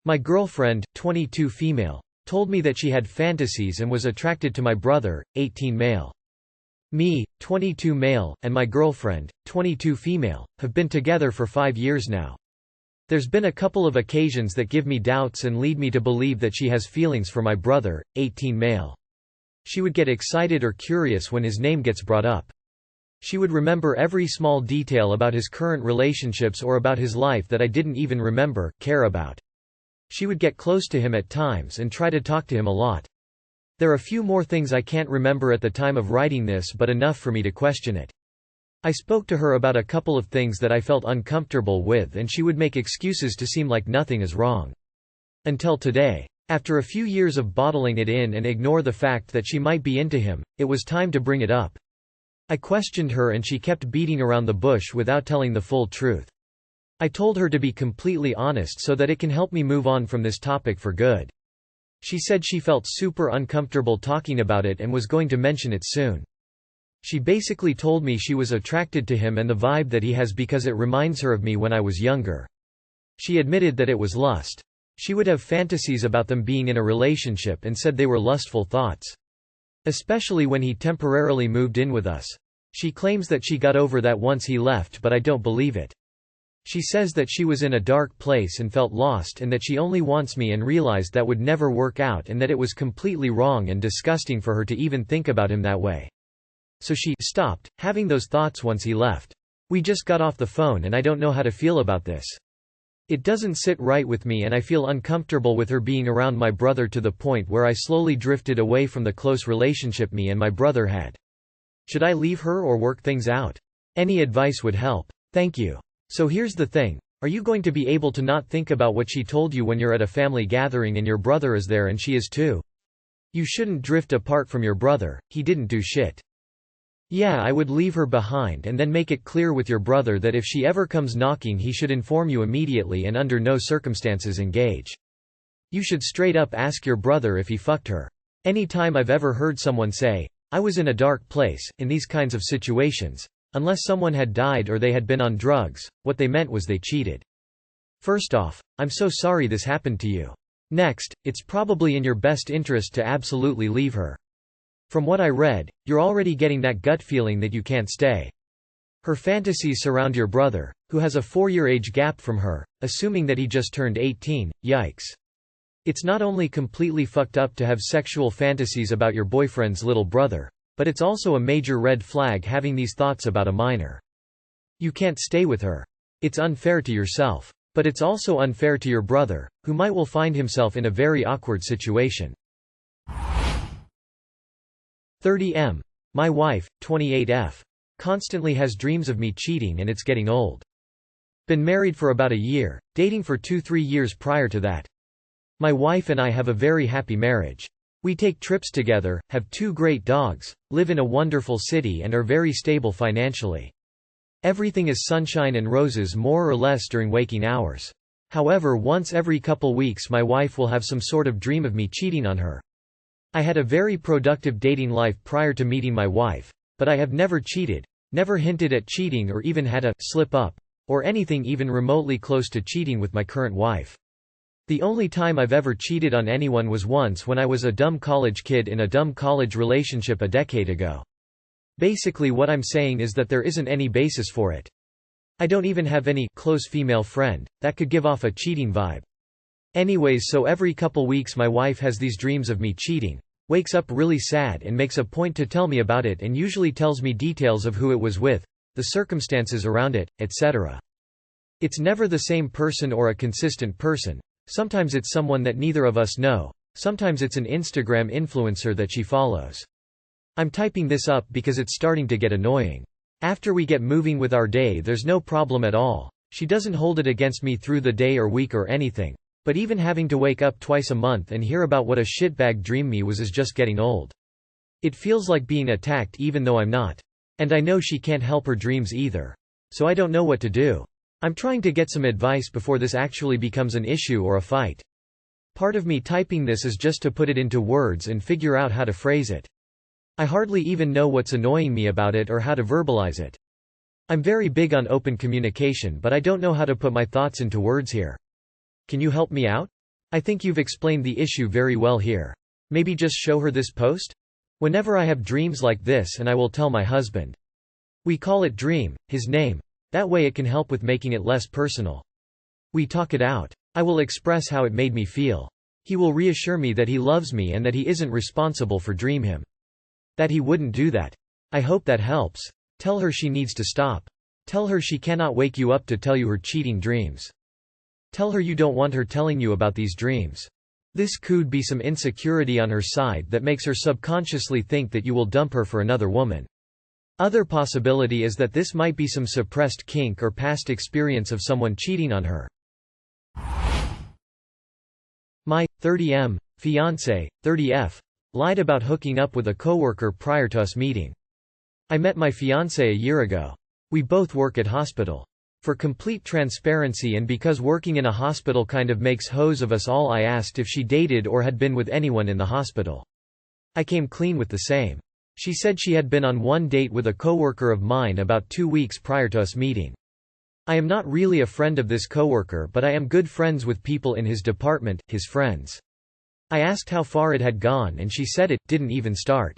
My girlfriend, 22 female, told me that she had fantasies and was attracted to my brother, 18 male. Me, 22 male, and my girlfriend, 22 female, have been together for 5 years now. There's been a couple of occasions that give me doubts and lead me to believe that she has feelings for my brother, 18 male. She would get excited or curious when his name gets brought up. She would remember every small detail about his current relationships or about his life that I didn't even care about. She would get close to him at times and try to talk to him a lot. There are a few more things I can't remember at the time of writing this, but enough for me to question it. I spoke to her about a couple of things that I felt uncomfortable with, and she would make excuses to seem like nothing is wrong. Until today. After a few years of bottling it in and ignore the fact that she might be into him, it was time to bring it up. I questioned her and she kept beating around the bush without telling the full truth. I told her to be completely honest so that it can help me move on from this topic for good. She said she felt super uncomfortable talking about it and was going to mention it soon. She basically told me she was attracted to him and the vibe that he has because it reminds her of me when I was younger. She admitted that it was lust. She would have fantasies about them being in a relationship and said they were lustful thoughts. Especially when he temporarily moved in with us. She claims that she got over that once he left, but I don't believe it. She says that she was in a dark place and felt lost and that she only wants me and realized that would never work out and that it was completely wrong and disgusting for her to even think about him that way. So she stopped having those thoughts once he left. We just got off the phone and I don't know how to feel about this. It doesn't sit right with me and I feel uncomfortable with her being around my brother to the point where I slowly drifted away from the close relationship me and my brother had. Should I leave her or work things out? Any advice would help. Thank you. So here's the thing. Are you going to be able to not think about what she told you when you're at a family gathering and your brother is there and she is too? You shouldn't drift apart from your brother, he didn't do shit. Yeah, I would leave her behind and then make it clear with your brother that if she ever comes knocking he should inform you immediately and under no circumstances engage. You should straight up ask your brother if he fucked her. Any time I've ever heard someone say, I was in a dark place, in these kinds of situations, unless someone had died or they had been on drugs, what they meant was they cheated. First off, I'm so sorry this happened to you. Next, it's probably in your best interest to absolutely leave her. From what I read, you're already getting that gut feeling that you can't stay. Her fantasies surround your brother, who has a 4-year age gap from her, assuming that he just turned 18, yikes. It's not only completely fucked up to have sexual fantasies about your boyfriend's little brother, but it's also a major red flag having these thoughts about a minor. You can't stay with her. It's unfair to yourself. But it's also unfair to your brother, who might well find himself in a very awkward situation. 30M. My wife, 28F. Constantly has dreams of me cheating and it's getting old. Been married for about a year, dating for 2-3 years prior to that. My wife and I have a very happy marriage. We take trips together, have 2 great dogs, live in a wonderful city and are very stable financially. Everything is sunshine and roses more or less during waking hours. However, once every couple weeks my wife will have some sort of dream of me cheating on her. I had a very productive dating life prior to meeting my wife, but I have never cheated, never hinted at cheating or even had a slip-up, or anything even remotely close to cheating with my current wife. The only time I've ever cheated on anyone was once when I was a dumb college kid in a dumb college relationship a decade ago. Basically what I'm saying is that there isn't any basis for it. I don't even have any close female friend that could give off a cheating vibe. Anyways, so every couple weeks my wife has these dreams of me cheating, wakes up really sad and makes a point to tell me about it and usually tells me details of who it was with, the circumstances around it, etc. It's never the same person or a consistent person. Sometimes it's someone that neither of us know, sometimes it's an Instagram influencer that she follows. I'm typing this up because it's starting to get annoying. After we get moving with our day there's no problem at all. She doesn't hold it against me through the day or week or anything. But even having to wake up twice a month and hear about what a shitbag dream me was is just getting old. It feels like being attacked even though I'm not. And I know she can't help her dreams either. So I don't know what to do. I'm trying to get some advice before this actually becomes an issue or a fight. Part of me typing this is just to put it into words and figure out how to phrase it. I hardly even know what's annoying me about it or how to verbalize it. I'm very big on open communication, but I don't know how to put my thoughts into words here. Can you help me out? I think you've explained the issue very well here. Maybe just show her this post? Whenever I have dreams like this, and I will tell my husband. We call it dream, his name. That way it can help with making it less personal. We talk it out. I will express how it made me feel. He will reassure me that he loves me and that he isn't responsible for dream him. That he wouldn't do that. I hope that helps. Tell her she needs to stop. Tell her she cannot wake you up to tell you her cheating dreams. Tell her you don't want her telling you about these dreams. This could be some insecurity on her side that makes her subconsciously think that you will dump her for another woman. Other possibility is that this might be some suppressed kink or past experience of someone cheating on her. My 30M fiancé, 30F, lied about hooking up with a coworker prior to us meeting. I met my fiancé a year ago. We both work at hospital. For complete transparency and because working in a hospital kind of makes hoes of us all, I asked if she dated or had been with anyone in the hospital. I came clean with the same. She said she had been on one date with a coworker of mine about 2 weeks prior to us meeting. I am not really a friend of this coworker, but I am good friends with people in his department, his friends. I asked how far it had gone and she said it didn't even start.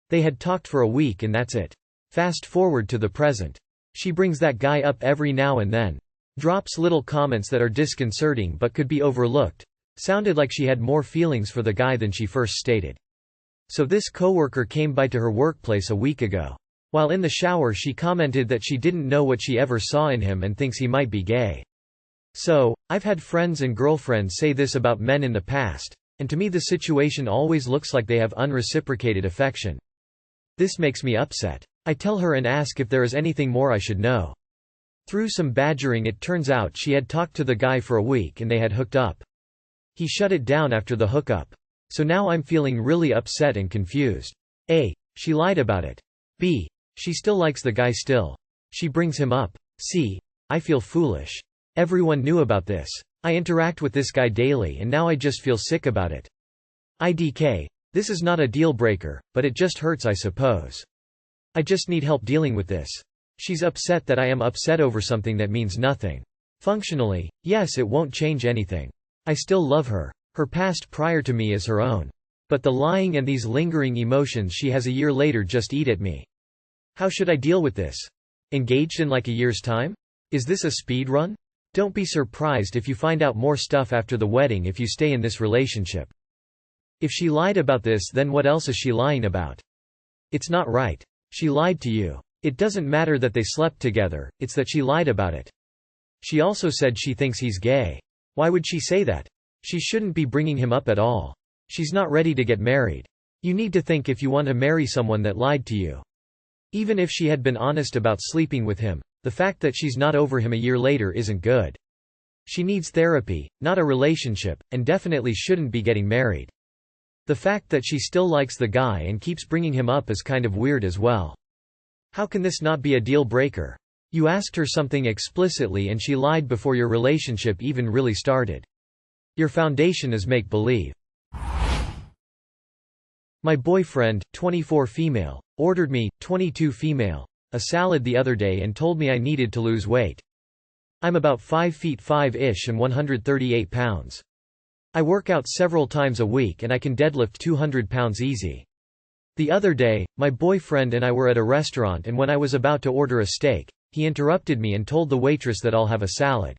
They had talked for a week and that's it. Fast forward to the present. She brings that guy up every now and then. Drops little comments that are disconcerting but could be overlooked. Sounded like she had more feelings for the guy than she first stated. So this coworker came by to her workplace a week ago. While in the shower she commented that she didn't know what she ever saw in him and thinks he might be gay. So, I've had friends and girlfriends say this about men in the past, and to me the situation always looks like they have unreciprocated affection. This makes me upset. I tell her and ask if there is anything more I should know. Through some badgering it turns out she had talked to the guy for a week and they had hooked up. He shut it down after the hookup. So now I'm feeling really upset and confused. A. She lied about it. B. She still likes the guy still. She brings him up. C. I feel foolish. Everyone knew about this. I interact with this guy daily and now I just feel sick about it. IDK. This is not a deal breaker, but it just hurts I suppose. I just need help dealing with this. She's upset that I am upset over something that means nothing. Functionally, yes, it won't change anything. I still love her. Her past prior to me is her own. But the lying and these lingering emotions she has a year later just eat at me. How should I deal with this? Engaged in like a year's time? Is this a speed run? Don't be surprised if you find out more stuff after the wedding if you stay in this relationship. If she lied about this, then what else is she lying about? It's not right. She lied to you. It doesn't matter that they slept together, it's that she lied about it. She also said she thinks he's gay. Why would she say that? She shouldn't be bringing him up at all. She's not ready to get married. You need to think if you want to marry someone that lied to you. Even if she had been honest about sleeping with him, the fact that she's not over him a year later isn't good. She needs therapy, not a relationship, and definitely shouldn't be getting married. The fact that she still likes the guy and keeps bringing him up is kind of weird as well. How can this not be a deal breaker? You asked her something explicitly and she lied before your relationship even really started. Your foundation is make-believe. My boyfriend, 24 female, ordered me, 22 female, a salad the other day and told me I needed to lose weight. I'm about 5 feet 5-ish and 138 pounds. I work out several times a week and I can deadlift 200 pounds easy. The other day, my boyfriend and I were at a restaurant and when I was about to order a steak, he interrupted me and told the waitress that I'll have a salad.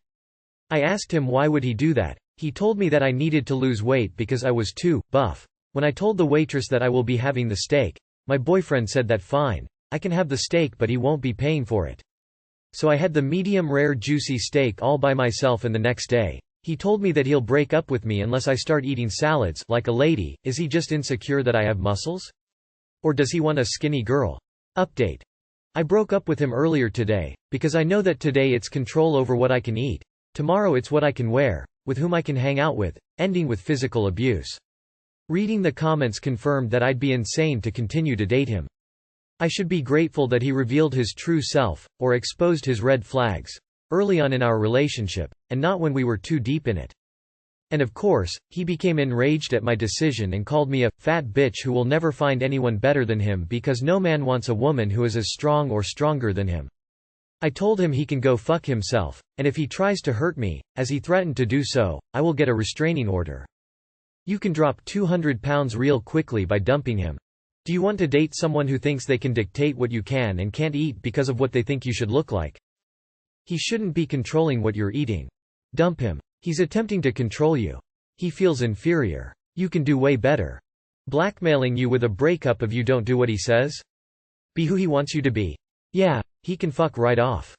I asked him why would he do that. He told me that I needed to lose weight because I was too buff. When I told the waitress that I will be having the steak, my boyfriend said that fine, I can have the steak but he won't be paying for it. So I had the medium rare juicy steak all by myself and the next day, he told me that he'll break up with me unless I start eating salads like a lady. Is he just insecure that I have muscles? Or does he want a skinny girl? Update. I broke up with him earlier today, because I know that today it's control over what I can eat. Tomorrow it's what I can wear, with whom I can hang out with, ending with physical abuse. Reading the comments confirmed that I'd be insane to continue to date him. I should be grateful that he revealed his true self, or exposed his red flags, early on in our relationship, and not when we were too deep in it. And of course, he became enraged at my decision and called me a fat bitch who will never find anyone better than him because no man wants a woman who is as strong or stronger than him. I told him he can go fuck himself, and if he tries to hurt me, as he threatened to do so, I will get a restraining order. You can drop 200 pounds real quickly by dumping him. Do you want to date someone who thinks they can dictate what you can and can't eat because of what they think you should look like? He shouldn't be controlling what you're eating. Dump him. He's attempting to control you. He feels inferior. You can do way better. Blackmailing you with a breakup if you don't do what he says? Be who he wants you to be. Yeah, he can fuck right off.